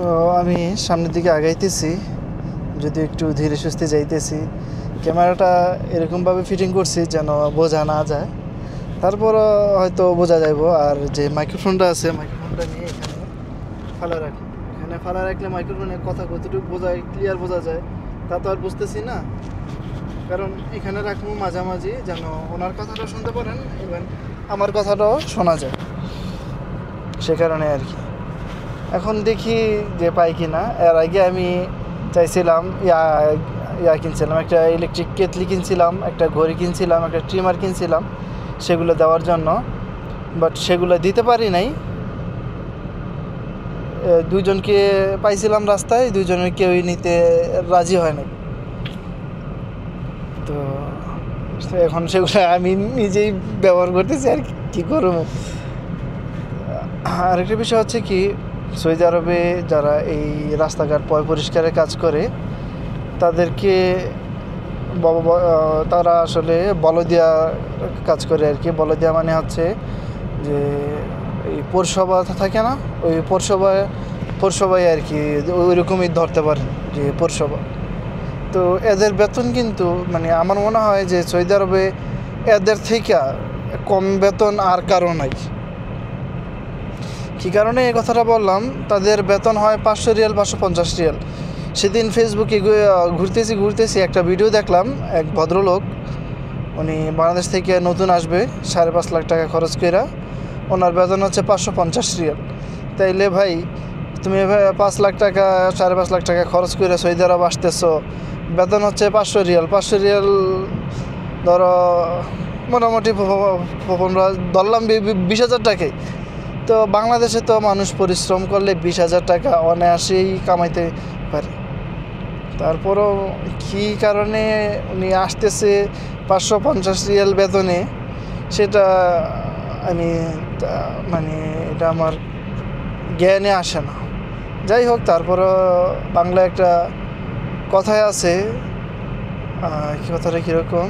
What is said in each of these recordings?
তো আমি সামনের দিকে আগাইতেছি, যদি একটু ধীরে সুস্থে যাইতেছি। ক্যামেরাটা এরকমভাবে ফিটিং করছি যেন বোঝা না যায়, তারপরও হয়তো বোঝা যাইব। আর যে মাইক্রোফোনটা আছে, মাইক্রোফোনটা নিয়ে এখানে ফালা রাখি। এখানে ফালা রাখলে মাইক্রোফোনে কথা কতটুকু ক্লিয়ার বোঝা যায় তা তো আর বুঝতেছি না, কারণ এখানে রাখবো মাঝামাঝি যেন ওনার কথাটাও শুনতে পারেন এবং আমার কথাটাও শোনা যায়, সে কারণে আর কি। এখন দেখি যে পাই কি না। এর আগে আমি চাইছিলাম ইয়া কিনছিলাম, একটা ইলেকট্রিক কেটলি কিনছিলাম, একটা ঘড়ি কিনছিলাম, একটা ট্রিমার কিনছিলাম সেগুলো দেওয়ার জন্য, বাট সেগুলো দিতে পারি নাই। দুইজনকে পাইছিলাম রাস্তায়, দুইজনের কেউই নিতে রাজি হয় নাই। তো এখন সেগুলো আমি নিজেই ব্যবহার করতেছি, আর কি করব। আরেকটা বিষয় হচ্ছে কি, সৌদি আরবে যারা এই রাস্তাঘাট পরিষ্কারের কাজ করে তাদেরকে তারা আসলে বলদিয়া কাজ করে আর কি। বলদিয়া মানে হচ্ছে যে এই পৌরসভা থাকে না, ওই পৌরসভায় আর কি, ওই রকমই ধরতে পারেন যে পৌরসভা। তো এদের বেতন কিন্তু মানে আমার মনে হয় যে সৌদি আরবে এদের থেকে কম বেতন আর কারো নাই। কী কারণে এই কথাটা বললাম, তাদের বেতন হয় 500 রিয়াল, 550 রিয়াল। সেদিন ফেসবুকে ঘুরতেছি একটা ভিডিও দেখলাম, এক ভদ্রলোক, উনি বাংলাদেশ থেকে নতুন আসবে, 5.5 লাখ টাকা খরচ করে, ওনার বেতন হচ্ছে 550 রিয়াল। তাইলে ভাই তুমি 5 লাখ টাকা 5.5 লাখ টাকা খরচ করে সৌদি আরব আসতেছো, বেতন হচ্ছে 500 রিয়াল। 500 রিয়াল ধরো মোটামুটি ধরলাম 20,000 টাকাই। তো বাংলাদেশে তো মানুষ পরিশ্রম করলে 20,000 টাকা অনায়াসেই কামাইতে পারে। তারপরও কী কারণে উনি আসতেছে 550 রিয়াল বেতনে, সেটা আমি মানে এটা আমার জ্ঞানে আসে না। যাই হোক, তারপরও বাংলা একটা কথায় আছে, কি কথাটা কীরকম,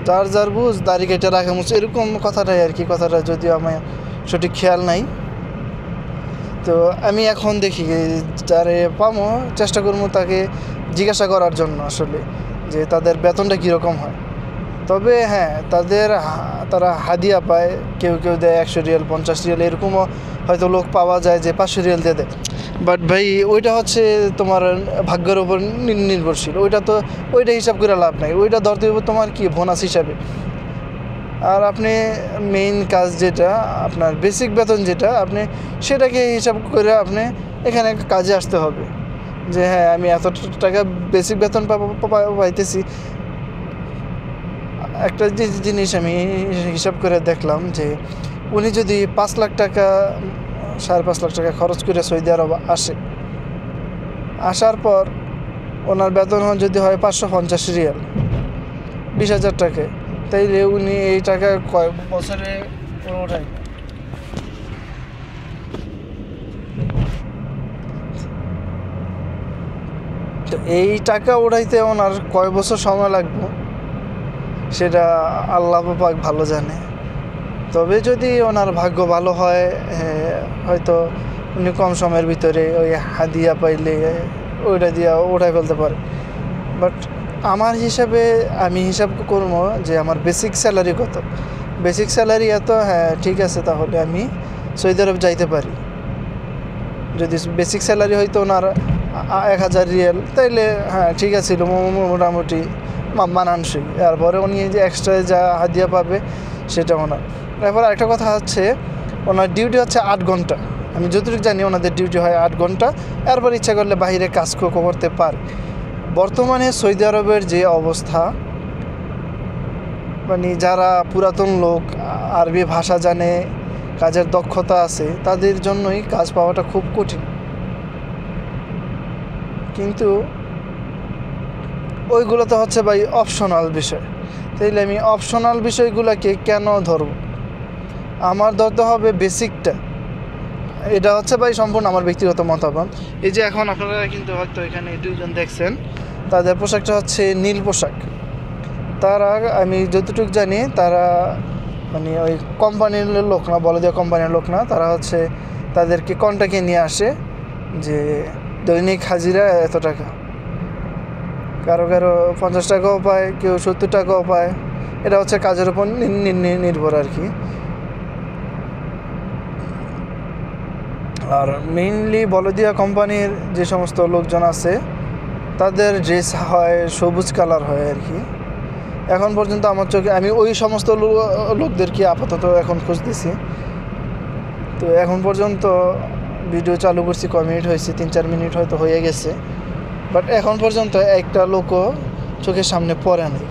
যার যার বুঝ দাড়ি কেটে রাখা মুছ, এরকম কথাটাই আর কি। কথাটা যদিও আমার সঠিক খেয়াল নাই। তো আমি এখন দেখি যারে পামো চেষ্টা করবো তাকে জিজ্ঞাসা করার জন্য আসলে যে তাদের বেতনটা কীরকম হয়। তবে হ্যাঁ, তারা হাদিয়া পায়, কেউ দেয় 100 রিয়াল, 50 রিয়াল, এরকমও হয়তো লোক পাওয়া যায় যে 500 রিয়াল দিয়ে দেয়। বাট ভাই ওইটা হচ্ছে তোমার ভাগ্যের উপর নির্ভরশীল। ওইটা হিসাব করে লাভ নাই, ওইটা ধরতে হবে তোমার কি বোনাস হিসাবে। আর আপনি মেইন কাজ যেটা আপনার বেসিক বেতন যেটা, আপনি সেটাকে হিসাব করে আপনি এখানে কাজে আসতে হবে যে হ্যাঁ আমি এত টাকা বেসিক বেতন পাইতেছি। একটা জিনিস আমি হিসাব করে দেখলাম যে উনি যদি 5 লাখ টাকা 5.5 লাখ টাকা খরচ করে সৌদি আরব আসার পর ওনার বেতন যদি হয় 550 রিয়াল, 20,000 টাকায়, তাইলে উনি এই টাকা কয় বছরে ওঠায়? তো এই টাকা ওঠাইতে ওনার কয় বছর সময় লাগবে সেটা আল্লাহ পাক ভালো জানে। তবে যদি ওনার ভাগ্য ভালো হয়, হয়তো উনি কম সময়ের ভিতরে ওই হাদিয়া পাইলে ওইটা দিয়ে ওঠাই ফেলতে পারে। বাট আমার হিসাবে আমি হিসাব করবো যে আমার বেসিক স্যালারি কত। বেসিক স্যালারি এত, হ্যাঁ ঠিক আছে, তাহলে আমি সৌদি আরব যাইতে পারি। যদি বেসিক স্যালারি হয়তো ওনার 1,000 রিয়াল, তাইলে হ্যাঁ ঠিক আছে, মোটামুটি মানানসই। এরপরে উনি যে এক্সট্রা যা হাদিয়া পাবে সেটা ওনার। এরপর আরেকটা কথা হচ্ছে, ওনার ডিউটি হচ্ছে 8 ঘন্টা। আমি যতটুকু জানি ওনাদের ডিউটি হয় 8 ঘন্টা। এরপর ইচ্ছা করলে বাইরে কাজ করতে পারে। বর্তমানে সৌদি আরবের যে অবস্থা, মানে যারা পুরাতন লোক, আরবি ভাষা জানে, কাজের দক্ষতা আছে, তাদের জন্যই কাজ পাওয়াটা খুব কঠিন। কিন্তু ওইগুলো তো হচ্ছে ভাই অপশনাল বিষয়। তাইলে আমি অপশনাল বিষয়গুলোকে কেন ধরব? আমার ধরতে হবে বেসিকটা। এটা হচ্ছে ভাই সম্পূর্ণ আমার ব্যক্তিগত মতামত। এই যে এখন আপনারা কিন্তু হয়তো এখানে দুইজন দেখছেন, তাদের পোশাকটা হচ্ছে নীল পোশাক। তারা, আমি যতটুকু জানি, তারা মানে ওই কোম্পানির লোক না, বলদিয়া কোম্পানির লোক না, তারা হচ্ছে তাদেরকে কন্ট্যাক্টে নিয়ে আসে যে দৈনিক হাজিরা এত টাকা, কারো 50 টাকাও পায়, কেউ 70 টাকাও পায়। এটা হচ্ছে কাজের উপর নির্ভর আর কি। আর মেইনলি বলদিয়া কোম্পানির যে সমস্ত লোকজন আছে তাদের ড্রেস হয় সবুজ কালার হয় আর কি। এখন পর্যন্ত আমার চোখে আমি ওই সমস্ত লোকদেরকে আপাতত এখন খুঁজতেছি। তো এখন পর্যন্ত ভিডিও চালু করছি, কয় মিনিট হয়েছে, 3-4 মিনিট হয়তো হয়ে গেছে, বাট এখন পর্যন্ত একটা লোকও চোখের সামনে পড়ে নাই।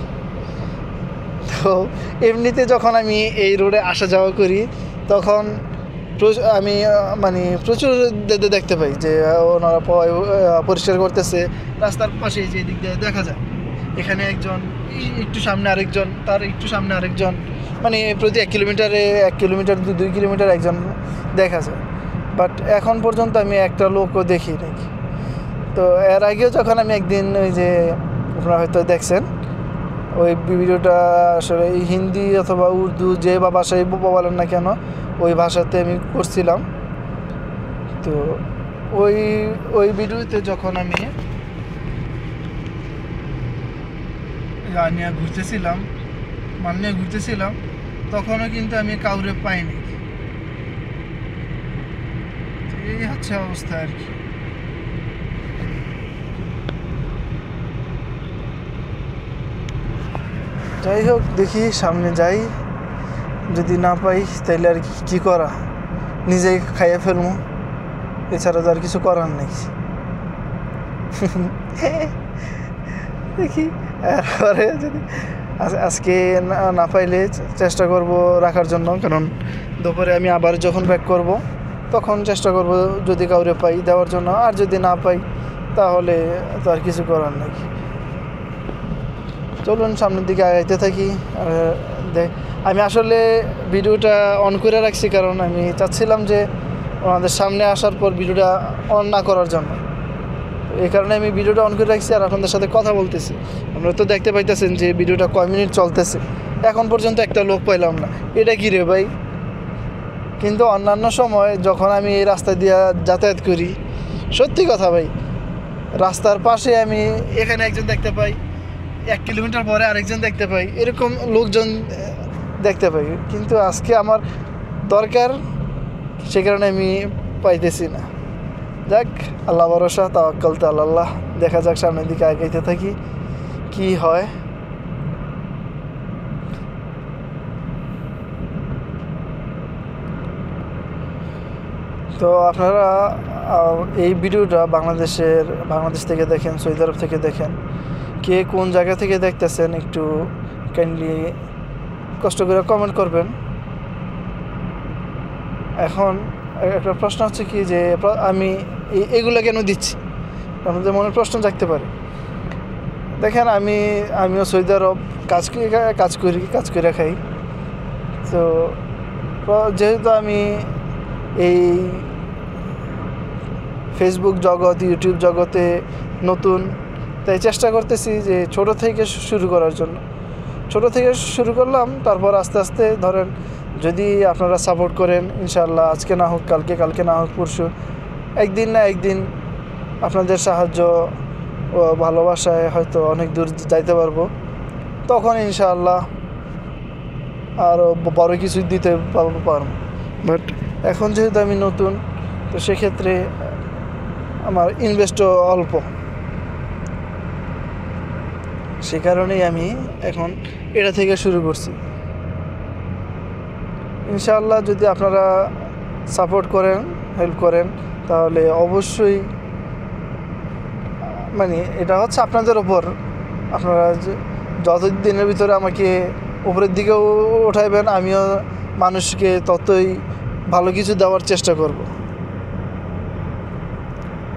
তো এমনিতে যখন আমি এই রোডে আসা যাওয়া করি তখন আমি মানে প্রচুর দেখতে পাই যে ওনারা পরিষ্কার করতেছে রাস্তার পাশে, যে দিক দিয়ে দেখা যায় এখানে একজন, একটু সামনে আরেকজন, তার একটু সামনে আরেকজন, মানে প্রতি 1 কিলোমিটারে 1 কিলোমিটার 2 কিলোমিটার একজন দেখা যায়। বাট এখন পর্যন্ত আমি একটা লোকও দেখি নাকি। তো এর আগেও যখন আমি একদিন ওই যে আপনারা হয়তো দেখছেন ওই ভিডিওটা, আসলে হিন্দি অথবা উর্দু যে বা ভাষায় বলেন না কেন ওই ভাষাতে আমি করছিলাম। তো ওই ভিডিওতে যখন আমি নিয়ে ঘুরতেছিলাম, মাল নিয়ে ঘুরতেছিলাম, তখনও কিন্তু আমি কাউরে পাইনি। এই হচ্ছে অবস্থা আর কি। যাই হোক, দেখি সামনে যাই, যদি না পাই তাইলে আর কি করা, নিজেই খাইয়ে ফেলবো, এছাড়া তো আর কিছু করার নেই। দেখি এরপরে যদি আজকে না পাইলে চেষ্টা করব রাখার জন্য, কারণ দুপুরে আমি আবার যখন ব্যাক করব তখন চেষ্টা করব যদি কাউরে পাই দেওয়ার জন্য, আর যদি না পাই তাহলে তো আর কিছু করার নেই। চলুন সামনের দিকে আগাইতে থাকি। আর আমি আসলে ভিডিওটা অন করে রাখছি কারণ আমি চাচ্ছিলাম যে ওনাদের সামনে আসার পর ভিডিওটা অন না করার জন্য। এই কারণে আমি ভিডিওটা অন করে রাখছি আর আপনাদের সাথে কথা বলতেছি। আপনারা তো দেখতে পাইতেছেন যে ভিডিওটা কয় মিনিট চলতেছে, এখন পর্যন্ত একটা লোক পাইলাম না। এটা কি রে ভাই? কিন্তু অন্যান্য সময় যখন আমি এই রাস্তা দিয়ে যাতায়াত করি, সত্যি কথা ভাই, রাস্তার পাশে আমি এখানে একজন দেখতে পাই, 1 কিলোমিটার পরে আরেকজন দেখতে পাই, এরকম লোকজন দেখতে পাই। কিন্তু আজকে আমার দরকার, সে কারণে আমি পাইতেছি না। যাক, আল্লাহ ভরসা, তাওয়াক্কাল তো আল্লাহ। দেখা যাক সামনের দিকে আগাইতে থাকি কি হয়। তো আপনারা এই ভিডিওটা বাংলাদেশ থেকে দেখেন, সৌদি আরব থেকে দেখেন, কে কোন জায়গা থেকে দেখতেছেন একটু কাইন্ডলি কষ্ট করে কমেন্ট করবেন। এখন একটা প্রশ্ন হচ্ছে কি যে আমি এগুলো কেন দিচ্ছি, আপনাদের মনে প্রশ্ন জাগতে পারে। দেখেন আমিও সৌদি আরব কাজ করে খাই। তো যেহেতু আমি এই ফেসবুক জগৎ, ইউটিউব জগতে নতুন, তাই চেষ্টা করতেছি যে ছোট থেকে শুরু করার জন্য। ছোট থেকে শুরু করলাম, তারপর আস্তে আস্তে ধরেন যদি আপনারা সাপোর্ট করেন, ইনশাআল্লাহ আজকে না হোক কালকে, কালকে না হোক পরশু, একদিন না একদিন আপনাদের সাহায্য ও ভালোবাসায় হয়তো অনেক দূর যাইতে পারবো। তখন ইনশাআল্লাহ আরও বড় কিছু দিতে পারবো। বাট এখন যেহেতু আমি নতুন, তো সেক্ষেত্রে আমার ইনভেস্টও অল্প, সে কারণেই আমি এখন এটা থেকে শুরু করছি। ইনশাআল্লাহ যদি আপনারা সাপোর্ট করেন, হেল্প করেন, তাহলে অবশ্যই, মানে এটা হচ্ছে আপনাদের ওপর, আপনারা যত দিনের ভিতরে আমাকে উপরের দিকে উঠাইবেন, আমিও মানুষকে ততই ভালো কিছু দেওয়ার চেষ্টা করব।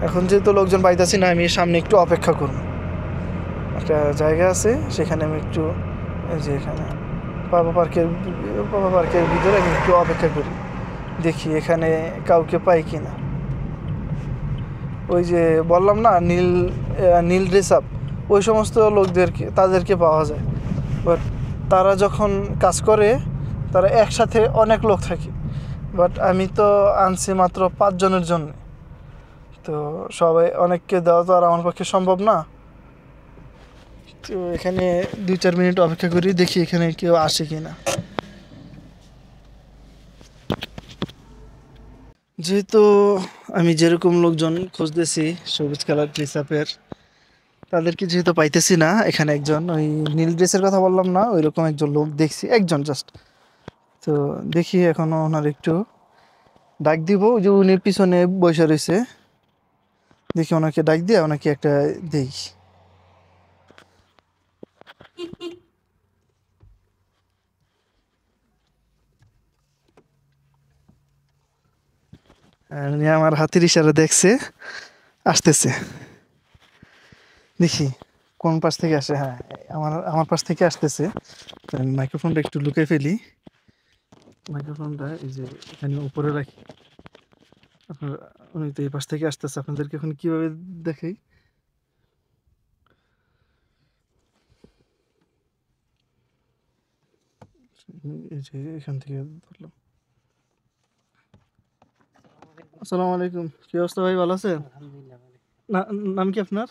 এখন যেহেতু লোকজন পাইতেছি না, আমি সামনে একটু অপেক্ষা করব। একটা জায়গা আছে, সেখানে আমি একটু, যে এখানে বাবা পার্কের ভিতরে আমি একটু অপেক্ষা করি, দেখি এখানে কাউকে পাই কি না। ওই যে বললাম না, নীল ড্রেস আপ, ওই সমস্ত তাদেরকে পাওয়া যায়। বাট তারা যখন কাজ করে, তারা একসাথে অনেক লোক থাকে, বাট আমি তো আনছি মাত্র 5 জনের জন্য, তো সবাই অনেককে দেওয়া তো আর আমার পক্ষে সম্ভব না। তো এখানে 2-4 মিনিট অপেক্ষা করি, দেখি এখানে কেউ আসে কি না। যেহেতু আমি যেরকম লোকজন খুঁজতেছি সবুজ কালার ড্রেস আপের, তাদেরকে যেহেতু পাইতেছি না, এখানে একজন ওই নীল ড্রেসের কথা বললাম না, ওই রকম একজন লোক দেখছি, একজন জাস্ট। তো দেখি এখনো ওনার একটু ডাক দিব, ওই যে উনি পিছনে বসে রয়েছে, দেখি ওনাকে ডাক দিয়ে ওনাকে একটা দেই। আর উনি আমার হাতের ইশারা দেখছে, আসতেছে। দেখি কোন পাশ থেকে আসে। হ্যাঁ, আমার আমার পাশ থেকে আসতেছে। তো আমি মাইক্রোফোনটা একটু লুকিয়ে ফেলি, মাইক্রোফোনটা এই যে এখানে উপরে রাখি। আপনার উনি তো এই পাশ থেকে আসতেছে, আপনাদেরকে এখন কিভাবে দেখাই। এই যে এখান থেকে ধরলাম। আসসালামু আলাইকুম, কি অবস্থা ভাই, ভালো আছেন? আলহামদুলিল্লাহ ভালো। নাম কি আপনার?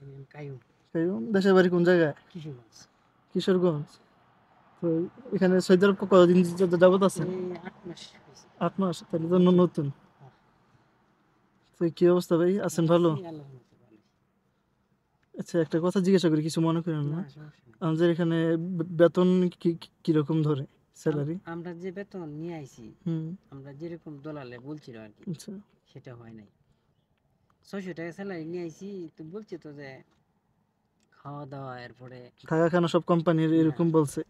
আমি কাইয়ুম, কাইয়ুম। দেশের বাড়ি কোন জায়গায়? কিশোরগঞ্জ। কিশোরগঞ্জ। তো এখানে সৌদি আরব কতদিন যাবত আছেন? এই ৮ মাস হয়েছে। 8 মাস, তাহলে তো নতুন। হ্যাঁ, তো কি অবস্থা ভাই, আছেন ভালো? আছি আল্লাহর মতো ভালো। আচ্ছা, একটা কথা জিজ্ঞাসা করি, কিছু মনে করেন না না? সমস্যা নেই। আমাদের এখানে বেতন কিরকম ধরে, স্যালারি? আমরা যে বেতন নিয়ে আইছি, হুম। আমরা যেরকম দলালে বলছিল আর কি, আচ্ছা। সেটা হয় নাই। 600 টাকা স্যালারি নিয়ে আইছি, তো বলছে তো যে খাওয়া দাওয়া, এরপরে থাকা খানা সব কোম্পানির এরকম বলছে?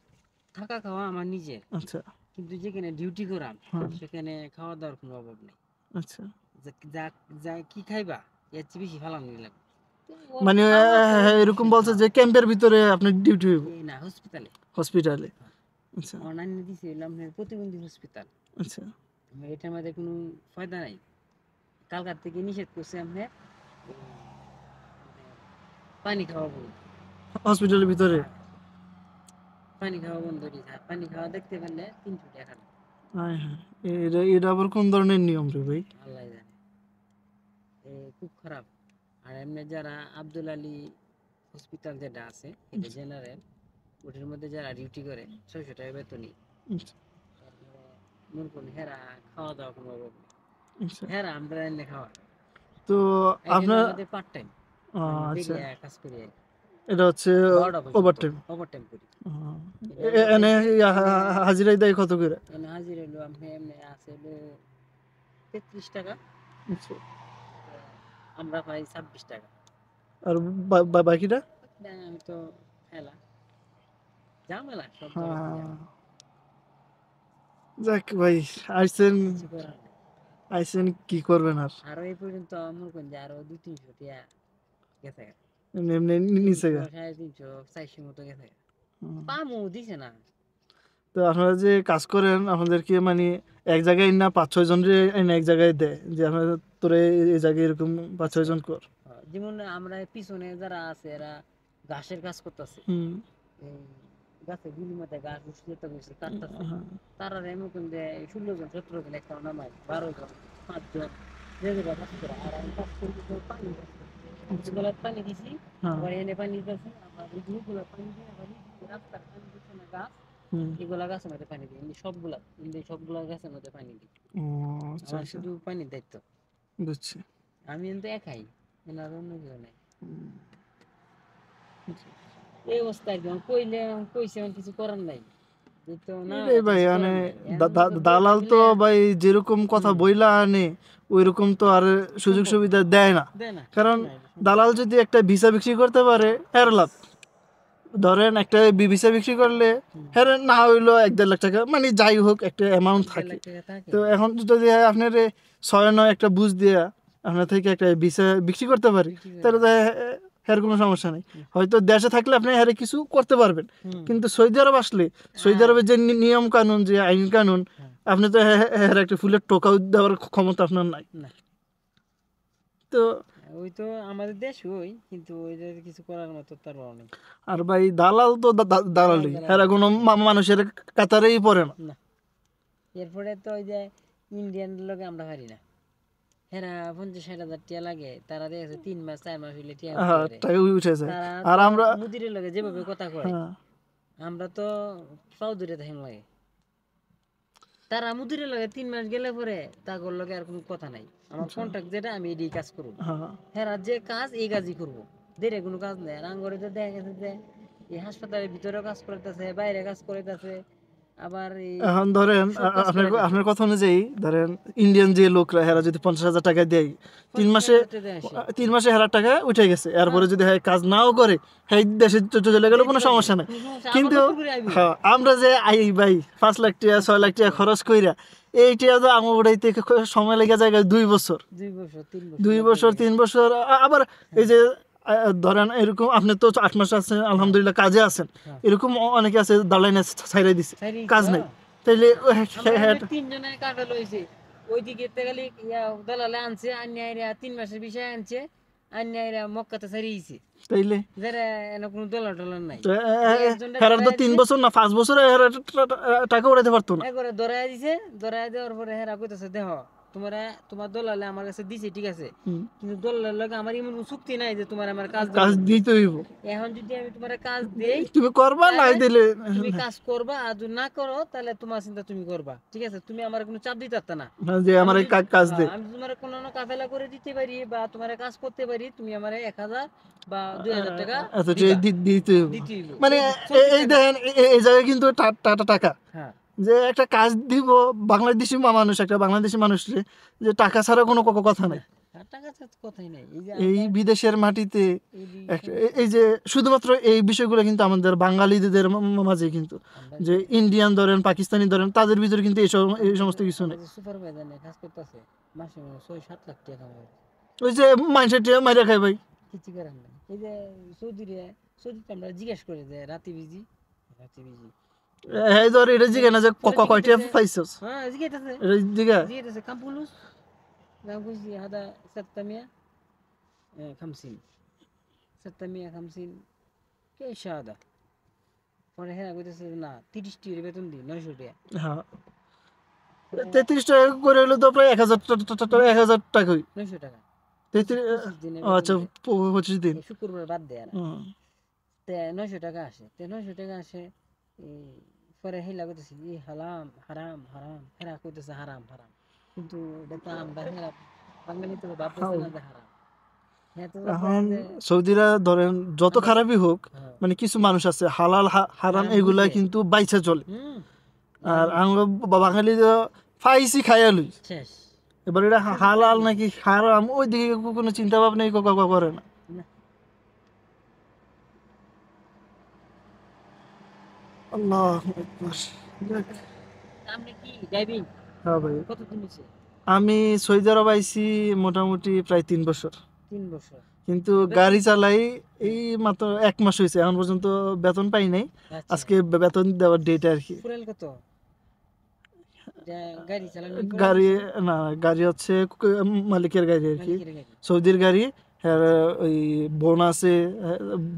থাকা খাওয়া আমার নিজের, আচ্ছা। কিন্তু যেখানে ডিউটি করাম হ্যাঁ। সেখানে খাওয়া দাওয়ার কোনো অভাব নেই। আচ্ছা, যা যা কি খাইবা এর চেয়ে বেশি ফালাম নিলাম। মানে এরকম বলছে যে ক্যাম্পের ভিতরে আপনার ডিউটি হইব? না, হসপিটালে। হসপিটালে? আচ্ছা। অনলাইনে দিছি হইলাম প্রতিবন্ধী হসপিটাল। আচ্ছা। এটার মধ্যে কোনো ফায়দা নাই। কালকার থেকে নিষেধ করছে আপনি পানি খাওয়া বন্ধ। হসপিটালের ভিতরে? পানি খাওয়া বন্ধ দিয়েছে। পানি খাওয়া দেখতে পেলে 300 টাকা। হ্যাঁ, হ্যাঁ। এটা আবার কোন ধরনের নিয়ম রে ভাই? আল্লাহ জানে, খুব খারাপ। আর এমনি যারা আব্দুল আলী হসপিটাল যেটা আছে, এটা জেনারেল, ওটার মধ্যে যারা ডিউটি করে 600 টাকা বেতনই। আচ্ছা। তারপরে মূর্খন হেরা খাওয়া দাওয়া কোনো অভাব নেই। আচ্ছা। হেরা আমরা এনে খাওয়া। তো আপনার আমাদের পার্ট টাইম, আচ্ছা, কাজ করি। এটা হচ্ছে ওভার টাইম? ওভার টাইম করি। এনে হাজিরা দেয় কত করে? এনে হাজির হলো আপনি এমনি আছে হলো 33 টাকা, আচ্ছা। আমরা পাই 26 টাকা। আর বাকিটা? আমি তো খেলা ঝামেলা সব হ্যাঁ। যাক ভাই, আইসেন, কিছু করার নেই। আইসেন কি করবেন আর? আরো এই পর্যন্ত আমার কোন যে আরো 200-300 টাকা গেছে, এমনি এমনি নিচে গা? 350-400 মতো গেছে। পামু দিছে না। তো আপনারা যে কাজ করেন, আপনাদেরকে মানে এক জায়গায় না 5-6 জন এক জায়গায় দেয় যে আপনারা তোরে এই জায়গায় এরকম 5-6 জন কর? যেমন আমরা পিছনে যারা আছে এরা ঘাসের কাজ করতেছে, হুম। গাছে গুলি মাথায় ঘাস উঠতে বসে কাটতেছে, তারা এমন যে 16 জন 17 জন একটা নামায় 12 জন 5 জন যে যে কাজ করে। আর আমি কাজ করি পানি পানি দিছি, আবার এনে পানি দিতেছি, আবার এই গ্রুপগুলো পানি দিয়ে আবার রাস্তার পানি দিচ্ছে না গাছ, এগুলা গাছের মধ্যে পানি দিই, সবগুলা গাছের মধ্যে পানি দিই। আমার শুধু পানির দায়িত্ব। বুঝছি। আমি কিন্তু একাই, আর অন্য কেউ নাই। এই অবস্থা একদম কইছে কিছু করার নাই। এটাই ভাই, মানে দালাল তো ভাই যেরকম কথা বইলা আনে ওইরকম তো আর সুযোগ সুবিধা দেয় না। কারণ দালাল যদি একটা ভিসা বিক্রি করতে পারে এর লাভ। ধরেন একটা ভিসা বিক্রি করলে হ্যাঁ না হইলো 1-1.5 লাখ টাকা, মানে যাই হোক একটা অ্যামাউন্ট থাকে। তো এখন যদি আপনার 6-9 একটা বুঝ দিয়া আপনার থেকে একটা ভিসা বিক্রি করতে পারি, তাহলে তো এর কোনো সমস্যা নেই। হয়তো দেশে থাকলে আপনি এর কিছু করতে পারবেন, কিন্তু সৌদি আরব আসলে সৌদি আরবের যে নিয়ম কানুন, যে আইন কানুন, আপনি তো এর একটা ফুলের টোকাও দেওয়ার ক্ষমতা আপনার নাই। তো ওই তো আমাদের দেশ ওই, কিন্তু ওই যে কিছু করার মতো তার নেই। আর ভাই দালাল তো দালালই, এরা কোনো মানুষের কাতারেই পড়ে না। এরপরে তো ওই যে ইন্ডিয়ান লোকে আমরা পারি না, হেরা 50-60 হাজার টিয়া লাগে, তারা দেখেছে 3 মাস 4 মাস হইলে টিয়া উঠতে হ্যাঁ পারে। টাকা উঠে যায়। তারা আর তো আমরা মুদিরের লগে যেভাবে কথা কয়, হ্যাঁ আমরা তো পাও দূরে থাকেন লাগে। তারা মুদিরের লগে 3 মাস গেলে পরে তাগর লগে আর কোনো কথা নাই, আমার কন্ট্রাক্ট যেটা আমি এই কাজ করব, হ্যাঁ হেরা যে কাজ এই কাজই করবো, দেরে কোনো কাজ নেই। আর আঙ্গরে তো দেখা গেছে যে এই হাসপাতালের ভিতরেও কাজ করতেছে, বাইরে কাজ করতেছে, আবার এই এখন ধরেন সব কাজ আপনার করাইতেছে। আপনার কথা অনুযায়ী ধরেন ইন্ডিয়ান যে লোকরা হেরা যদি 50,000 টাকা দেয় 3 মাসে 50,000 টাকা আসে। 3 মাসে হেরার টাকা উঠে গেছে, এরপরে যদি হ্যাঁ কাজ নাও করে হ্যাঁ দেশে চলে গেলে কোনো সমস্যা নাই। কোনো সমস্যা, কিন্তু আবার নতুন করে আইবো। হ্যাঁ আমরা যে আই ভাই 5 লাখ টাকা 6 লাখ টাকা খরচ কইরা এইটা তো আমার উড়াইতে সময় লেগে যায় 2 বছর 2 বছর 3 বছর 2 বছর 3 বছর আবার এই যে ধরেন এরকম আপনি তো 8 মাস আছেন আলহামদুলিল্লাহ কাজে আছেন, হ্যাঁ। এরকম অনেকে আছে দালাইনে ছাইরা দিছে সাইরি কাজ তো। নাই, তাইলে আমরা 3 জনে কাটা লইছে, ওইদিকে তেগালি ইয়া দালালে আনছে, আন্যায়রা 3 মাসের বিষয় আনছে, আন্যায়রা মক্কাতে ছাড়িয়েছে, তাইলে যারা এনে কোনো ডলার টলার নাই। তো একজনটা হেরার তো ধরায় 3 দিছে, বছর না 5 বছর হেরা টাকা উড়াইতে পারতো না। একবারে ধরায় দিছে, ধরায় দেওয়ার পরে হেরা কইতাছে দেহ তোমার দলালে আমার কাছে দিছে ঠিক আছে, হুম, কিন্তু দলালের লগে আমার এমন কোনো চুক্তি নাই যে তোমার আমার কাজ কাজ দেব। দিতে হইব, এখন যদি আমি তোমার কাজ দেই, তুমি করবা নাই তাহলে দিলে তুমি কাজ করবা, আর যদি না করো তাহলে তোমার চিন্তা তুমি করবা, ঠিক আছে? তুমি আমার কোনো চাপ দিতে পারতা না। যে আমি আমার এই যদি- কাজ দে। আমি তোমার কোনো কাফেলা করে দিতে পারি বা তোমার কাজ করতে পারি, তুমি আমার 1,000 বা 2,000 টাকা এত দিবা, দিতে হইব দিতে হইব। মানে এই দেখেন এই জায়গায় কিন্তু টাকা হ্যাঁ যে একটা কাজ দিব বাংলাদেশি মানুষ একটা বাংলাদেশি মানুষরে যে টাকা ছাড়া কোনো কথা নাই। আর টাকা ছাড়া তো কথাই নাই। এই যে এই আমরা বিদেশের মাটিতে এই যে এই যে শুধুমাত্র এই বিষয়গুলো কিন্তু আমাদের বাঙালিদের মাঝে কিন্তু আমরা যে ইন্ডিয়ান ধরেন পাকিস্তানি ধরেন তাদের ভিতরে কিন্তু এই সমস্ত কিছু নেই। যে সুপারভাইজার নিয়ে কাজ করতেছে, মাসে 6-7 লাখ টাকা কামাই, ওই যে মানুষের মাইরা খায় ভাই। কিছু করার নাই। এই যে সৌদিতে আমরা জিজ্ঞেস করি যে রাতে বিজি, এই ধর এটা জিগে না যে কয়টা পাইছস, হ্যাঁ জিজ্ঞাসা এটা জিগা زيادة كم فلوس؟ لا قصدي هذا 650 650 كيش هذا؟ পরে হ্যাঁ কইতেছে না 30 টির বেতন দি 900 টাকা। হ্যাঁ 33 টাকা করে হলে তো প্রায় 1,000 টাকাই 900 টাকা 33 দিনের আচ্ছা 25 দিন। শুক্রবার বাদ দেয় না, হুম। তে 900 টাকা আসে, তে 900 টাকা আসে। এই পরে হেলা কইতেছে ই হারাম হারাম হারাম, হেরা কইতেছে হারাম হারাম, কিন্তু এটা তো আমরা হেরা বাঙালি তো ভাবতেছে না যে হারাম। হ্যাঁ তো এখন সৌদিরা ধরেন যত খারাপই হোক হ্যাঁ। মানে কিছু মানুষ আছে হালাল হারাম হারাম এগুলা বুঝে। কিন্তু বাইচা চলে, হুম আর আমরা বাঙালি ফাইসি খাইয়া লই। শেষ এবার এটা হালাল নাকি হারাম ওই দিকে কোনো চিন্তা ভাবনাই করে না। না। আল্লাহ আকবার। যাক। আপনি কি ড্রাইভিং হ্যাঁ ভাই কতদিন হয়েছে? আমি সৌদি আরব আইছি মোটামুটি প্রায় 3 বছর, 3 বছর। কিন্তু গাড়ি চালাই এই মাত্র 1 মাস হয়েছে, এখন পর্যন্ত বেতন পাই নাই। আচ্ছা আজকে বেতন দেওয়ার ডেট আর কি। ফুয়েল কত? গাড়ি চালানো গাড়ি না গাড়ি হচ্ছে মালিকের গাড়ি আর কি, মালিকের গাড়ি। সৌদির গাড়ি। হ্যাঁ ওই বোন আছে,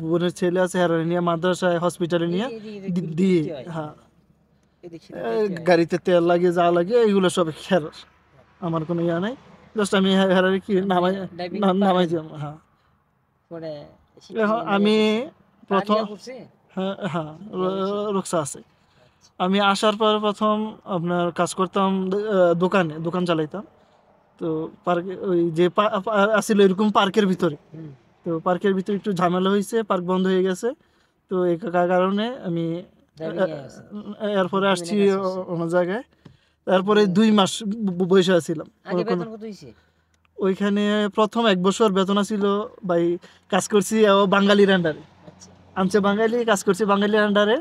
বোনের ছেলে আছে, হ্যাঁ নিয়ে মাদ্রাসায় হসপিটালে নিয়ে দিয়ে হ্যাঁ গাড়িতে তেল লাগে যা লাগে এইগুলো সব খের, আমার কোনো ইয়া নাই, জাস্ট আমি হ্যাঁ কি নামাই নামাই দিলাম। হ্যাঁ পরে এখন আমি প্রথম করছে। হ্যাঁ হ্যাঁ রুকসা আছে। আমি আসার পর প্রথম আপনার কাজ করতাম দোকান চালাইতাম। তো পার্কে ওই যে আসছিল এরকম পার্কের ভিতরে, হুম তো পার্কের ভিতরে একটু ঝামেলা হয়েছে, পার্ক বন্ধ হয়ে গেছে। তো এই কারণে আমি ড্রাইভিং এ আছে। এরপরে আসছি অন্য জায়গায়। তারপরে 2 মাস বসে আছিলাম আগে বেতন কত হইছে? ওইখানে। প্রথম 1 বছর বেতন ছিল ভাই, কাজ করছি বাঙালির আন্ডারে, আচ্ছা আনছে বাঙালি, কাজ করছি বাঙালির আন্ডারে।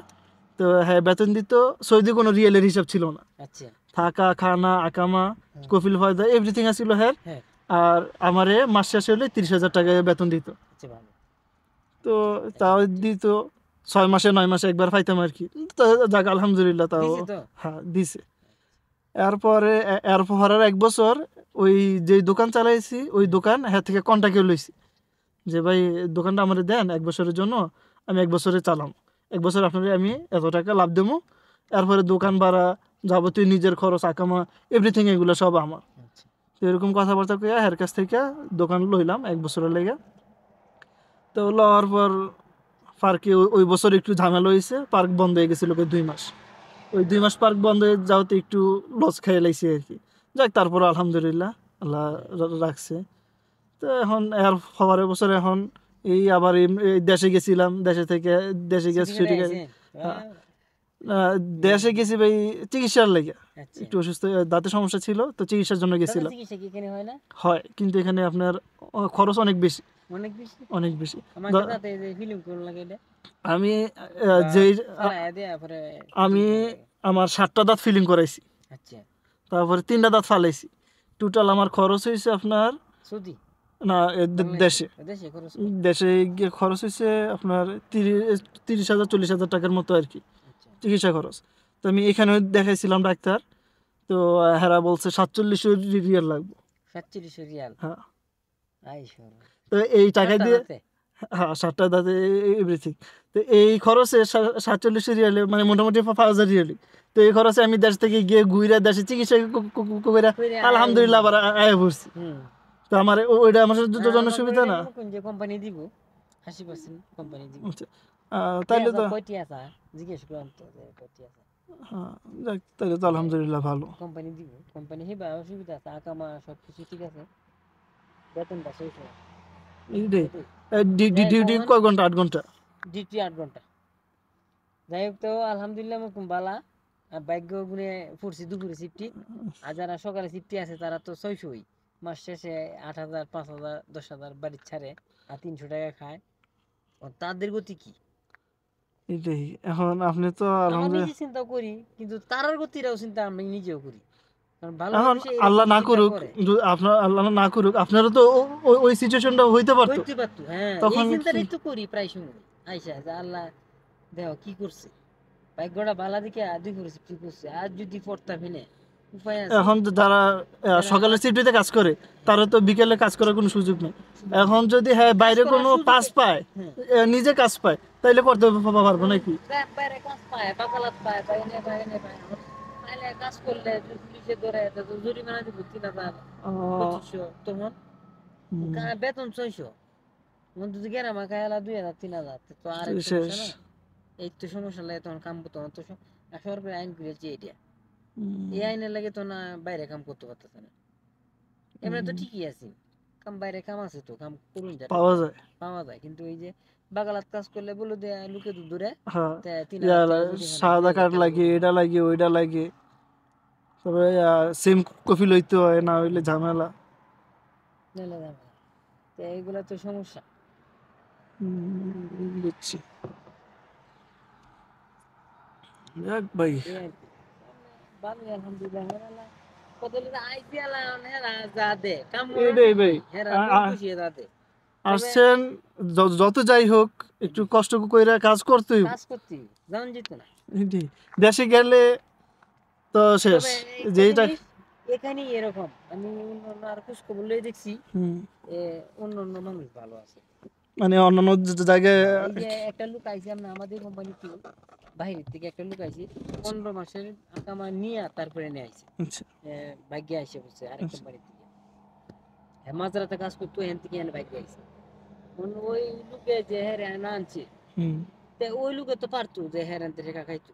তো হ্যাঁ বেতন দিত, সৌদি কোনো রিয়েলের হিসাব ছিল না, আচ্ছা থাকা খানা আকামা কফিল ফয়দা এভরিথিং আছিল হ্যাঁ। হ্যাঁ আর আমারে মাস শেষে হলে 30,000 টাকা বেতন দিত। আচ্ছা ভালো। তো তাও দিত 6 মাসে 9 মাসে একবার পাইতাম আর কি। তো যাক আলহামদুলিল্লাহ তাও দিছে তো? হ্যাঁ দিছে। এরপরে এরপরের 1 বছর ওই যে দোকান চালাইছি ওই দোকান হ্যাঁ থেকে কন্ট্যাক্টে লইছি যে ভাই দোকানটা আমাদের দেন 1 বছরের জন্য, আমি 1 বছরে চালাম, 1 বছর আপনাদের আমি এত টাকা লাভ দেবো। এরপরে দোকান ভাড়া যাবতীয় নিজের খরচ আকামা এভরিথিং এগুলো সব আমার। আচ্ছা তো এরকম কথাবার্তা কইয়া এর কাছ থেকে দোকান লইলাম 1 বছরের লেগে। তো লওয়ার পর পার্কে ওই বছর একটু ঝামেলা হয়েছে, পার্ক বন্ধ হয়ে গেছিল 2 মাস। ওই 2 মাস পার্ক বন্ধ হয়ে যাওয়াতে একটু লস খেয়ে লাইছি আর কি। যাক তারপর আলহামদুলিল্লাহ আল্লাহ রাখছে। তো এখন এর পরের বছর এখন এই আবার এই দেশে গেছিলাম, দেশে থেকে দেশে গিয়ে ছুটি ছুটি করে করে আইছেন? দেশে গেছি ভাই চিকিৎসার লেগে। আচ্ছা একটু অসুস্থ দাঁতের সমস্যা ছিল, তো চিকিৎসার জন্য দাঁতের গেছিলাম। চিকিৎসা কি এখানে হয় না? হয়, কিন্তু এখানে আপনার খরচ অনেক বেশি, অনেক বেশি? অনেক বেশি। আমাকে দাঁতে যে ফিল্ম কোন লাগে এটা? আমি বা যেই ফালায়া দেয়া পরে আমি ফিল্ম কোন লাগে? আমার 7টা দাঁত ফিলিং করাইছি, আচ্ছা তারপরে 3টা দাঁত ফালাইছি। টোটাল আমার খরচ হয়েছে আপনার সৌদি? না বাংলাদেশে? দেশে দেশে খরচ কত? দেশে গিয়ে খরচ হয়েছে আপনার 30,000 40,000 টাকার মতো আর কি, আচ্ছা চিকিৎসা খরচ। তো আমি এখানে দেখাইছিলাম ডাক্তার, তো হেরা বলছে 47 রিয়াল লাগবে। 47 রিয়াল? হ্যাঁ, আই সর তো এই টাকা সাতটা দিয়ে দাঁতে? হ্যাঁ 7টা দাঁতে এভরিথিং। তো এই খরচে 47 রিয়ালে মানে মোটামুটি 5,000 রিয়ালি। তো এই খরচে আমি দেশ থেকে গিয়ে ঘুরে দেশে চিকিৎসা করে কইরে আলহামদুলিল্লাহ আবার আয়া পড়ছি। হুম তো আমার ওইটা আমার জন্য আমাকে সুবিধা না। কোন যে কোম্পানি দিব 80% কোম্পানি দিব। আচ্ছা, তাইলে তো কয়টি আছে জিজ্ঞেস করলাম তো যে কয়টি আছে হ্যাঁ, যাক, তাইলে তো আলহামদুলিল্লাহ ভালো। কোম্পানি দিব। কোম্পানি হিবা অসুবিধা আছে, আকামা সবকিছু ঠিক আছে, বেতনটা 600 এইটাই যাই হোক, ডিউটি কয় ঘন্টা? 8 ঘন্টা? ডিউটি 8 ঘন্টা। যাই হোক, তো আলহামদুলিল্লাহ মকুম বালা। আর ভাগ্য গুনে পড়ছি দুপুরে শিফটি। আর যারা সকালে শিফটি আছে তারা তো 600ই, মাস শেষে 8,000 5,000 10,000 বাড়ির ছাড়ে, আর 300 টাকা খায়। ও তাদের গতি কি? এটাই এখন আপনি তো আমার নিজে আলহামদুলিল্লাহ চিন্তা করি, কিন্তু তারার গতিটাও চিন্তা আমি নিজেও করি, কারণ ভালো এখন মানুষে আল্লাহ এরকম না চিন্তা করুক, করে। আপনার আল্লাহ না করুক আপনারও তো ওই সিচুয়েশনটা হইতে পারতো, হইতে পারতো, হ্যাঁ, এই তখন কি? চিন্তাটাই তো করি প্রায় সময়। আইসা যে আল্লাহ দেহ কি করছে, ভাগ্যটা বালা দিকে আদি করেছে, কি করছে, আর যদি পড়তাম হেনে উপায় আছে? এখন তো যারা যারা সকালে শিফটিতে কাজ করে তারা তো বিকেলে কাজ করার কোনো সুযোগ নেই। এখন যদি হ্যাঁ কাজ বাইরে করার কোনো সুযোগ পাস নেই। পায়, হ্যাঁ, নিজে কাজ পায়, তাইলে করতে পারবো নাকি? বাইরে কাজ পায়, বাকালাত পায়, বাইরে বাইরে পায়, তাহলে কাজ করলে যদি পুলিশে ধরে তো জরিমানা দিব 3,000 2500, তখন বেতন 600, তখন যদি গেরামা খায়ালা 2,000 3,000, তো আর এক শেষ। সমস্যা না। এই তো সমস্যা লাগে, তখন কাম করতে, তখন তো সরকারি আইন করেছে এটা, এই আইনের লাগে তো না বাইরে কাম করতে পারতেছে না। এমনি তো ঠিকই আছে, কাম বাইরে কাম আছে, তো কাম করুন, যেটা পাওয়া যায়। পাওয়া যায়, কিন্তু এই যে বাগালাত কাজ করলে বলে দেয় লোকে তো দূরে হ্যাঁ, 3,000 টাকা যদি সাদা কার্ড লাগে, এটা লাগে ওইটা লাগে, তবে সেম কপি লইতে হয়, না হইলে ঝামেলা। নাহলে যাবে না। তো এইগুলা তো সমস্যা। বুঝছি। যাক ভাই, এই আর কি। ভালোই আলহামদুলিল্লাহ, হেরালা কতলে আইসি আলা হেরা যা দে কাম মনে এটাই ভাই, হেরা আ- মন আ- খুশি যা দে। তবে আসছেন যত যাই হোক একটু কষ্ট করে কাজ করতেই কাজ করতে জান যেত না। এটাই। দেশে গেলে তো শেষ, তবে একটা যেইটা জিনিস এখানেই এরকম, আমি অন্য অন্য আর খোঁজ খবর লয়ে দেখছি, এ অন্য অন্য মানুষ ভালো আছে। মানে অন্যান্য জায়গায়। এই যে একটা লোক আইছে আমরা আমাদের কোম্পানিতে, বাইরের থেকে একটা লোক আইছে, 15 মাসের আকামা নিয়ে তারপরে নিয়ে আইছে, আচ্ছা ভাগ্যে আইসে বসে আরেক আচ্ছা। কোম্পানি থেকে। মাঝরাতে কাজ করতো, এখান থেকে এনে ভাগ্যে আইছে। ওই লোকে যে হ্যাঁ না আনছে, তে ওই লোকে তো পারতো যে হ্যাঁ আনতে টাকা খাইতো,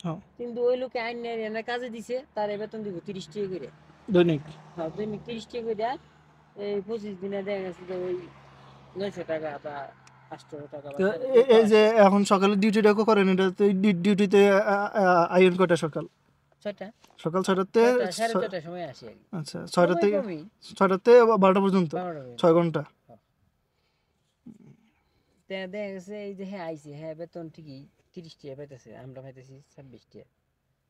হ্যাঁ, কিন্তু ওই লোকে আইন এনে কাজে দিছে, তার বেতন দিব 30 টাকা করে। দৈনিক। হ্যাঁ, দৈনিক 30 টাকা করে দেয়। এই 25 দিনে দেখা গেছে যে ওই 900 টাকা বা 800 টাকা বা তো 400 এই যে আসে। এখন সকালে ডিউটিটা করেন, এটা তো ডিউটিতে আইন কয়টা? সকাল 6টা সকাল 6টাতে 6:30টার সময় আসে আর কি। আচ্ছা 6টা সময় থেকে কমই, 12টা পর্যন্ত 12টা পর্যন্ত। 6 ঘন্টা। দেখা গেছে এই যে হ্যাঁ আইছে, হ্যাঁ বেতন ঠিকই 30 টাকা পাইতেছে, আমরা পাইতেছি 26 টাকা।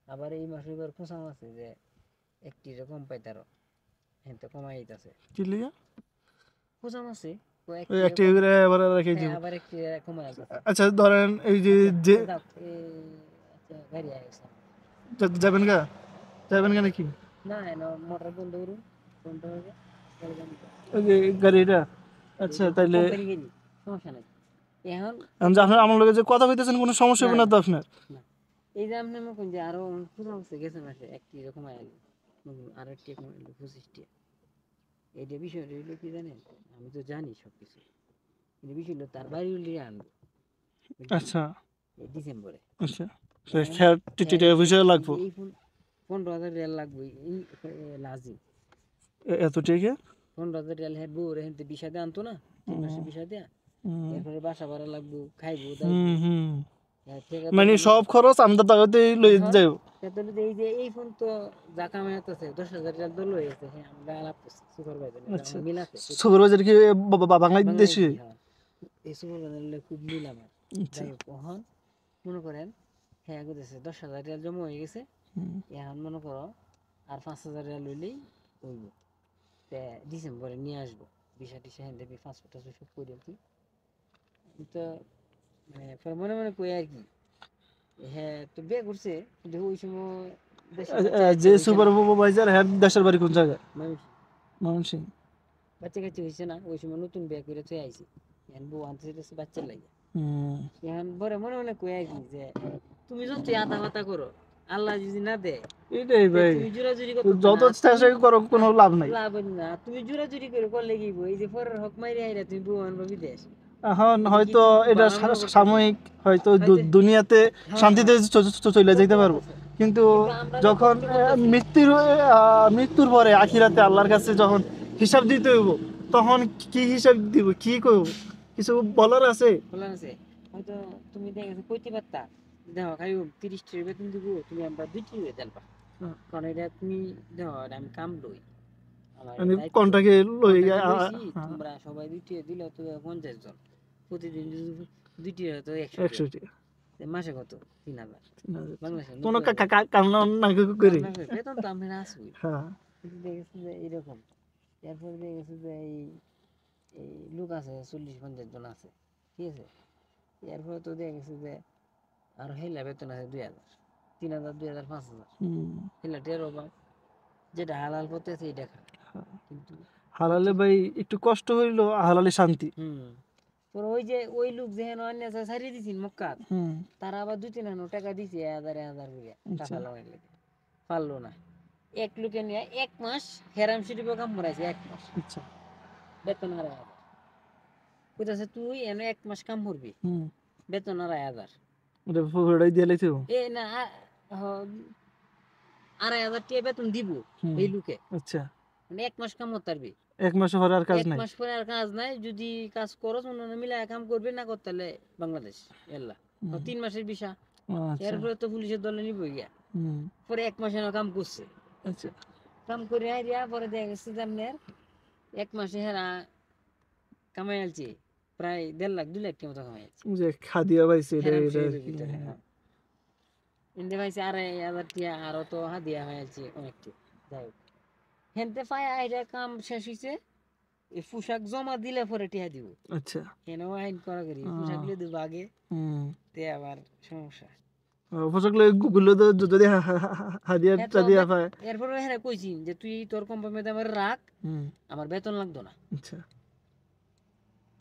আবার এই মাসে এবার খোঁচাম আছে যে 1 টাকা কম পাইতারও, হ্যাঁ তো কমাই দিতেছে, কি লিগা? খোঁচাম আছে। তো 1 ওই টাকা একটা কম, করে আবার রেখে হ্যাঁ দিব। আবার 1 টাকা কমাই দিতেছে। আচ্ছা ধরেন এই যে যে আচ্ছা যাক, আচ্ছা গাড়ি আইছে। যাবেন গা, যাবেন গা নাকি? না না, মোটর বন্ধ করুন, বন্ধ হয়ে যায়, গাড়ি বন্ধ করুন। ওই যে গাড়িটা, আচ্ছা তাইলে কোম্পানি গাড়ি, সমস্যা নাই। এখন আমি যে আপনার আমার লগে যে কথা কইতেছেন কোনো সমস্যা হবে না তো আপনার? না, এই যে আপনি মনে করেন যে আরো পুরো হচ্ছে গেছে মাসে একটি রকম আইলো আরো একটি রকম আইলো 25টি। এইটা বিষয়টা হইলো কি জানেন, আমি তো জানি সবকিছু, কিন্তু বিষয় হলো তার বাড়ি উলিয়ে আনবো আচ্ছা এই ডিসেম্বরে। আচ্ছা এখন হ্যাঁ হ্যাঁ, টিটি বিষয় লাগবো এই ফোন 15,000 লাগবে এই লাজি এত টিকে 15,000 হ্যাঁ বউ রে হেনতে বিষা দিয়ে আনতো না 3 মাসের বিষা দিয়া, এরপরে বাসা ভাড়া লাগবো খাইবো দাইবো। হুম হ্যাঁ, ঠিক মানে আছে। সব খরচ আমরা তাগতে লই যাও তাহলে এই যে এই ফোন তো যা কামাইতে আছে 10,000 তো লই আছে, হ্যাঁ আমরা আলাপ করছি সুপারভাইজার আচ্ছা মিল আছে সুপারভাইজার কি বাংলাদেশি বাংলাদেশি, হ্যাঁ এই সুপারভাইজার খুব মিল আমার। আচ্ছা যাই হোক এখন মনে করেন হ্যাঁ করতেছে 10,000 জমা হয়ে গেছে, এখন মনে করো আর 5,000 লইলেই হইব, তে ডিসেম্বরে নিয়ে আসবো বিষা টিসা হেন দেখবি পাসপোর্ট টাসপোর্ট সব করে আর কি। তো মানে পরে মনে মনে কই আর কি, হ্যাঁ তো বিয়ে করছে কিন্তু ওই সময় দেশে বাচ্চা কাচ্চা যে হইছে না, সুপারভাইজার হ্যাঁ দেশের বাড়ি কোন জায়গায় মানুষ ময়মনসিংহ বাচ্চা কাচ্চা হয়েছে না, ওই সময় নতুন বিয়ে করে তুই আইছি, এখন বউ আনতে চাইতেছে বাচ্চার লাগে। হুম এখন পরে মনে মনে কই আর কি যে তুমি যতই আতা পাতা করো আল্লাহ যদি না দেয়, এটাই তে ভাই তুমি জোরাজুরি করতে যত না, চেষ্টা করো কোনো লাভ নাই লাভ হইলো না, তুমি জোরাজুরি করে করলে কি হইবো? এই যে পরের হক মাইরে আইরা তুমি বউ আনবা বিদেশ, এখন এটা কি হয়তো তুমি এটা ভালো মনে করতেছো? সাময়িক হয়তো হয়তো দুনিয়াতে হ্যাঁ শান্তিতে চলে যেতে পারবো আছে। কিন্তু কিন্তু আমরা যে যখন কষ্ট করতেছি, মৃত্যুর পরে আখিরাতে আল্লাহর কাছে যখন হিসাব দিতে হইব তখন কি হিসাব দিব কি করব কিছু বলার আছে বললাম আছে হয়তো তুমি দেখেছো কইতে পারতা দেখো খাই 30 টাকা বেতন দিব তুমি আমরা 2 টাকা দেলবা, কারণ এটা তুমি দেখো এটা আমি কাম লই আমার মানে দায়িত্ব, কোনটাকে লই কন্ট্রাক্টে লইছি তোমরা সবাই 2 টাকা দিলে তো 50 জন প্রতিদিন যদি 2 টাকা তো 100 টাকা, 100 টাকা মাসে কত 3,000 বাংলাদেশে কোনো 90,000 কাম না করে বেতন তো আমরা আসুই, হ্যাঁ কিন্তু দেখেছি যে এরকম। এরপরে দেখেছি যে এই এই লোক আছে 40-50 জন আছে, ঠিক আছে। এরপরে তো দেখা গেছে যে আর হেলা বেতন আছে 2,000 3,000 2,000 5,000 হেলা টের অভাব, যেটা হালাল পথে আছে এটা খা, কিন্তু হালালে ভাই একটু কষ্ট হইলো হালালে শান্তি তোর ওই যে ওই লোক যেহেন অন্য ছাড়িয়ে দিছিল মক্কা, হুম তারা আবার 2-3 টাকা দিছে 1,000 করে টাকা লাগাই লাগে, পারলো না। এক লোকে নিয়ে 1 মাস হেরাম শরীফে কাম করাইছে 1 মাস আচ্ছা বেতন 2,500, কইতাছে তুই এনে 1 মাস কাম করবি হুম বেতন 2,500, ওটা পুরোটাই দিয়ে লাইছো এ না 2,500 টাকা বেতন দিব এই লোকে, আচ্ছা মানে 1 মাস কাম করতে পারবি, 1 মাস পরে আর কাজ নাই 1 মাস পরে আর কাজ নাই, যদি কাজ করো অন্যান্য মিলায় কাম করবে না করতে হলে বাংলাদেশ এল্লা 3 মাসের ভিসা। আচ্ছা এরপরে তো পুলিশের দলে নিব গিয়া, হুম পরে 1 মাস কাম করছে, আচ্ছা কাম করে আইয়া পরে দেখা গেছে যে আপনার 1 মাসে হেরা কামাই আলছে প্রায় 1.5 লাখ 2 লাখ টাকা মতো কামাই আলছে যে খাদিয়া পাইছে এটা হেরাম এটা শরীফের ভিতরে, হ্যাঁ এনতে পাইছে 2,500 টাকা, আরো তো হাদিয়া হয়ে আছে অনেকটা। যাই হোক হেনতে পায় আইরা কাম শেষ হইছে, এই পোশাক জমা দিলে পরে টিয়া দিব, আচ্ছা কেন আইন করা করি পোশাক লিয়ে দিব আগে, হুম তে আবার সমস্যা। পোশাক লই গুলো যদি হাদিয়া হ্যাঁ তো টাদিয়া পায় এরপরে হ্যাঁ কইছি যে তুই তোর কোম্পানিতে আমার রাখ, হুম আমার বেতন লাগতো না, আচ্ছা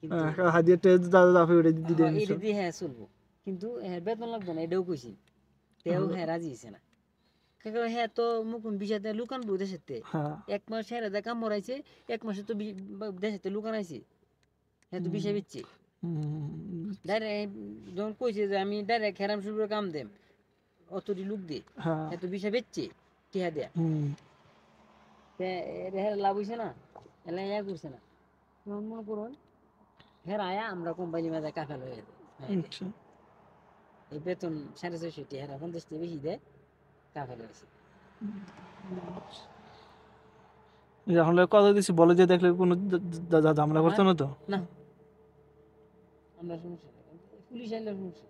কিন্তু হাদিয়া টেজ দাদা ওটা দিতে হ্যাঁ এটা দিয়ে হ্যাঁ চলবো, কিন্তু হ্যাঁ বেতন লাগতো না এটাও কইছি, তেও হ্যাঁ রাজি হয়েছে না, কারণ হ্যাঁ তো মুকুন বিষাতে লুকান বউ দেশেতে হ্যাঁ 1 মাস হ্যাঁ দেখা মরাইছে, 1 মাসে তো দেশেতে লুকান আইছে, হ্যাঁ তো বিষা বিচ্ছে ডাইরেক্ট যখন কইছে যে আমি ডাইরেক্ট হেরাম শুরু কাম দেম অতটি লুক দিয়ে, হ্যাঁ হ্যাঁ তো বিষা বেচছে টিহা দেয়া, হ্যাঁ লাভ হইছে না, এলা ইয়া করছে না, তখন মনে করুন হ্যাঁ আয়া আমরা কোম্পানি মাঝে কাফেল হয়ে যাবে, আচ্ছা এই বেতন 650 টাকা হ্যাঁ 50 টাকা বেশি দেয় কাফেল হয়েছে। এখন কথা দিছি বলে যে দেখলে কোনো ঝামেলা করছে না তো না আমরা সমস্যা নেই, পুলিশ আইলে সমস্যা,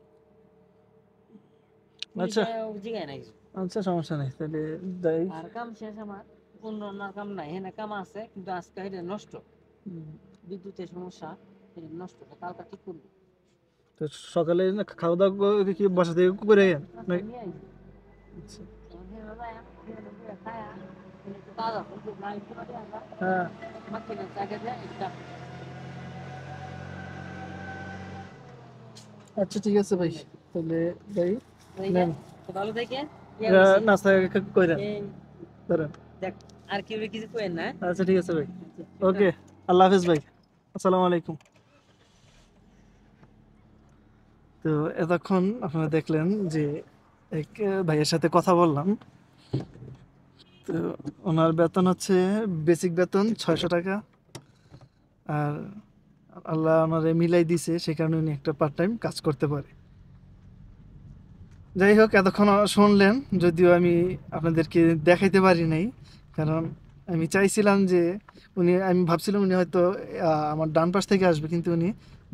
আচ্ছা জিগায় না কিছু, আচ্ছা সমস্যা নেই তাহলে যাই আর কাম শেষ আমার অন্য অন্য কাম নাই, হ্যাঁ কাম আছে কিন্তু আজকে এটা নষ্ট, বিদ্যুতের সমস্যা এটা নষ্ট, কালকে ঠিক করবো। তো সকালে খাওয়া দাওয়া কি বাসা থেকে করে নাকি নিয়ে আইছি আচ্ছা হ্যাঁ আচ্ছা ঠিক আছে ভাই তাহলে যাই খায়া তো ভালো থেকে নাস্তা কইরা এই ধরেন। দেখ আর কেউ কিছু কইেন না। আচ্ছা ঠিক আছে ভাই, ওকে, আল্লাহ হাফেজ ভাই, আসসালামু আলাইকুম। তো এতক্ষণ আপনারা দেখলেন যে এক ভাইয়ের সাথে কথা বললাম। তো ওনার বেতন হচ্ছে বেসিক বেতন 600 টাকা, আর আল্লাহ ওনারে মিলাই দিছে, সে কারণে উনি একটা পার্ট টাইম কাজ করতে পারে। যাই হোক, এতক্ষণ শুনলেন, যদিও আমি আপনাদেরকে দেখাইতে পারি নাই, কারণ আমি চাইছিলাম যে আমি ভাবছিলাম উনি হয়তো আমার ডান পাশ থেকে আসবে, কিন্তু উনি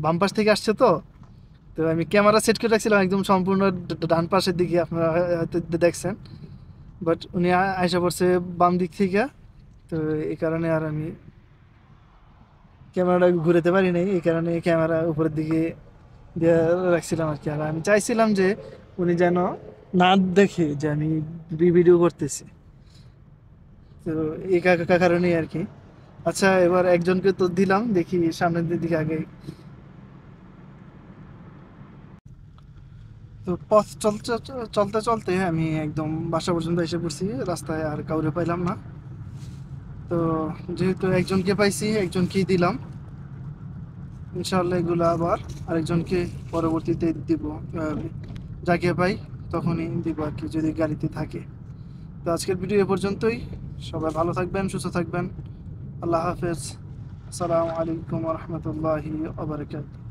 বাম পাশ থেকে আসছে। তো তো আমি ক্যামেরা সেট করে রাখছিলাম একদম সম্পূর্ণ ডান পাশের দিকে, আপনারা হয়তো দেখছেন, বাট উনি আইসা পড়ছে বাম দিক থেকে। তো এই কারণে আর আমি ক্যামেরাটা ঘুরাতে পারি নাই, এই কারণে ক্যামেরা উপরের দিকে দিয়ে রাখছিলাম আর কি। আর আমি চাইছিলাম যে উনি যেন না দেখে যে আমি ভিডিও করতেছি, তো এই কারণেই আর কি। আচ্ছা, এবার একজনকে তো দিলাম, দেখি সামনের দিকে আগে। তো পথ চলতে চলতে চলতে আমি একদম বাসা পর্যন্ত এসে পড়ছি, রাস্তায় আর কাউরে পাইলাম না। তো যেহেতু একজনকে পাইছি, একজনকেই দিলাম, ইনশাআল্লাহ এগুলো আবার আরেকজনকে পরবর্তীতে দিব, যাকে পাই তখনই দিব আর কি, যদি গাড়িতে থাকে। তো আজকের ভিডিও এ পর্যন্তই। সবাই ভালো থাকবেন, সুস্থ থাকবেন। আল্লাহ হাফেজ। আসসালামু আলাইকুম ওয়া রাহমাতুল্লাহি ওয়া বারাকাতুহু।